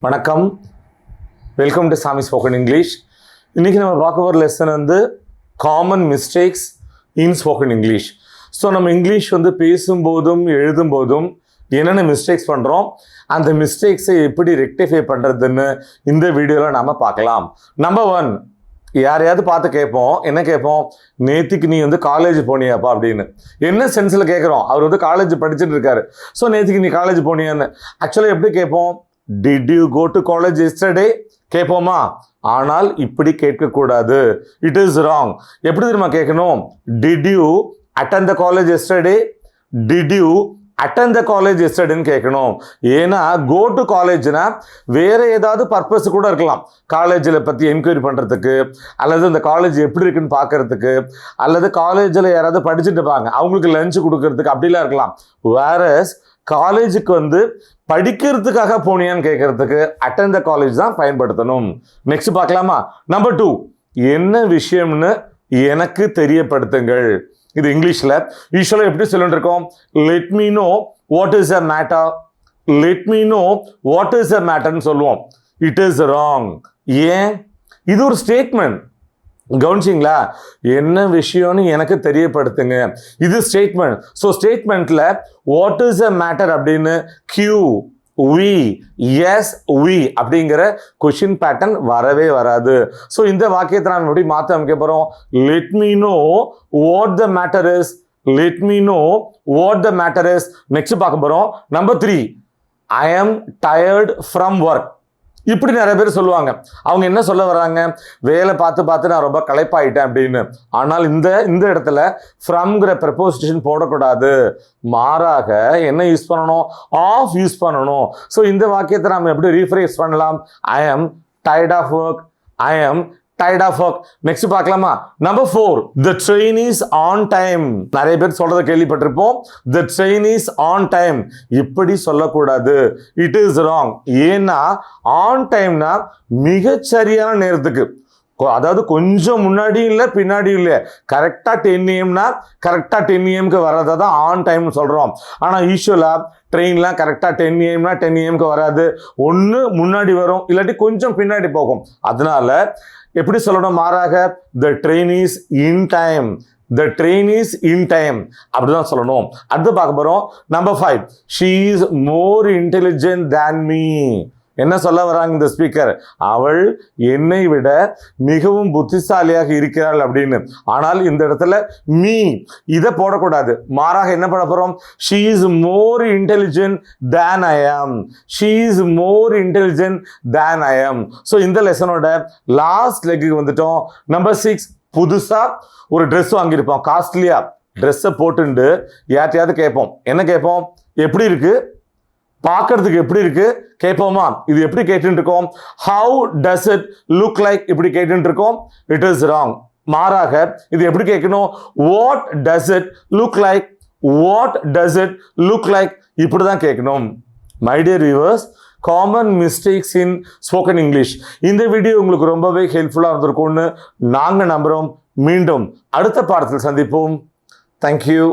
வணக்கம், welcome to சாமி spoken English. இன்றைக்கி நம்ம பார்க்க போகிற லெசன் வந்து common mistakes in spoken English. So நம்ம இங்கிலீஷ் வந்து பேசும்போதும் எழுதும்போதும் என்னென்ன மிஸ்டேக்ஸ் பண்ணுறோம், அந்த மிஸ்டேக்ஸை எப்படி ரெக்டிஃபை பண்ணுறதுன்னு இந்த வீடியோவில் நாம் பார்க்கலாம். நம்பர் 1, யாரையாவது பார்த்து கேட்போம், என்ன கேட்போம், நேத்திக்கு நீ வந்து காலேஜ் போனியாப்பா அப்படின்னு. என்ன சென்ஸில் கேட்குறோம், அவர் வந்து காலேஜ் படிச்சுட்டு இருக்காரு. ஸோ நேத்திக்கு நீ காலேஜ் போனியான்னு ஆக்சுவலாக எப்படி கேட்போம், did you go to college yesterday கேட்போமா? ஆனால் இப்படி கேட்கக்கூடாது, இட் இஸ் ராங். எப்படி தெரியுமா கேட்கணும், did you attend the college yesterday, did you attend the college எஸ்டர்டேன்னு கேட்கணும். ஏன்னா கோ டு காலேஜ்னா வேற ஏதாவது பர்பஸ் கூட இருக்கலாம். காலேஜில் பற்றி என்கொயரி பண்ணுறதுக்கு, அல்லது இந்த காலேஜ் எப்படி இருக்குன்னு பார்க்கறதுக்கு, அல்லது காலேஜில் யாராவது படிச்சுட்டு இருப்பாங்க அவங்களுக்கு லஞ்சு கொடுக்கறதுக்கு, அப்படிலாம் இருக்கலாம். வேறஸ் காலேஜுக்கு வந்து படிக்கிறதுக்காக போனியான்னு கேட்கறதுக்கு அட்டெண்ட் த காலேஜ் தான் பயன்படுத்தணும். நெக்ஸ்ட் பார்க்கலாமா? நம்பர் 2, என்ன விஷயம்னு எனக்கு தெரியப்படுத்துங்கள். இது இங்கிலீஷில் யூஸ்வலாக எப்படி சொல்லிட்டு இருக்கோம், let me know what is a matter, let me know what is a மேட்டர்னு சொல்லுவோம். It is wrong. ஏன்? இது ஒரு ஸ்டேட்மெண்ட், கவனிச்சிங்களா? என்ன விஷயம்னு எனக்கு தெரியப்படுத்துங்க, இது ஸ்டேட்மெண்ட். ஸோ ஸ்டேட்மெண்ட்டில் வாட் இஸ் அ மேட்டர் அப்படின்னு கியூ வி எஸ் வி அப்படிங்கிற கொஷின் பேட்டர்ன் வரவே வராது. ஸோ இந்த வாக்கியத்தை நாம் எப்படி மாற்ற அமைக்க போகிறோம், let me know what the matter is, let me know what the matter is. Next பார்க்க போகிறோம். நம்பர் 3, ஐ ஆம் டயர்ட் ஃப்ரம் ஒர்க். இப்படி நிறைய பேர் சொல்லுவாங்க. அவங்க என்ன சொல்ல வர்றாங்க, வேலை பார்த்து நான் ரொம்ப களைப்பாயிட்டேன் அப்படின்னு. ஆனால் இந்த இடத்துல ஃப்ரம்ங்கிற ப்ரெப்போசிஷன் போடக்கூடாது, மாறாக என்ன யூஸ் பண்ணணும், ஆஃப் யூஸ் பண்ணணும். ஸோ இந்த வாக்கியத்தை நம்ம எப்படி ரீஃப்ரேஸ் பண்ணலாம், ஐ ஆம் டயர்ட் ஆஃப் ஒர்க், ஐ ஆம் tired of work. நெக்ஸ்ட் பார்க்கலாமா? Number 4, the train is on time. நிறைய பேர் சொல்றதை கேள்விப்பட்டிருப்போம், the train is on time. இப்படி சொல்லக்கூடாது, it is wrong. ஏன்னா on timeனா மிகச்சரியான நேரத்துக்கு, அதாவது கொஞ்சம் முன்னாடியும் இல்லை பின்னாடியும் இல்லை, கரெக்டாக 10 AM கரெக்டாக 10 AM வரதை தான் ஆன் டைம்னு சொல்கிறோம். ஆனால் யூஸ்வலாக ட்ரெயின்லாம் கரெக்டாக 10 AM 10 AM வராது, ஒன்று முன்னாடி வரும், இல்லாட்டி கொஞ்சம் பின்னாடி போகும். அதனால எப்படி சொல்லணும், மாறாக the train is in time, the train is in time அப்படிதான் சொல்லணும். அடுத்து பார்க்க போகிறோம். Number 5, she is more intelligent than me. என்ன சொல்ல வராங்க இந்த ஸ்பீக்கர், அவள் என்னை விட மிகவும் புத்திசாலியாக இருக்கிறாள் அப்படின்னு. ஆனால் இந்த இடத்துல மீ இதை போடக்கூடாது, மாறாக என்ன பண்ண போகிறோம், she is more intelligent than I am, she is more intelligent than I am. So இந்த லெசனோட லாஸ்ட் லெக்குக்கு வந்துட்டோம். நம்பர் 6, புதுசாக ஒரு ட்ரெஸ் வாங்கியிருப்போம், காஸ்ட்லியாக ட்ரெஸ்ஸை போட்டுண்டு யார்ட்டையாவது கேட்போம், என்ன கேட்போம், எப்படி இருக்கு, பார்க்கறதுக்கு எப்படி இருக்கு கேட்போமா? இது எப்படி கேட்டுட்டு இருக்கோம், how does it look like இப்படி கேட்டுட்டு இருக்கோம். It is wrong. மாறாக இது எப்படி கேட்கணும், what does it look like, what does it look like இப்படி தான் கேட்கணும். My dear viewers, common mistakes in spoken English இந்த வீடியோ உங்களுக்கு ரொம்பவே ஹெல்ப்ஃபுல்லாக இருந்திருக்கும்னு நாங்கள் நம்புகிறோம். மீண்டும் அடுத்த பாடத்தில் சந்திப்போம். தேங்க்யூ.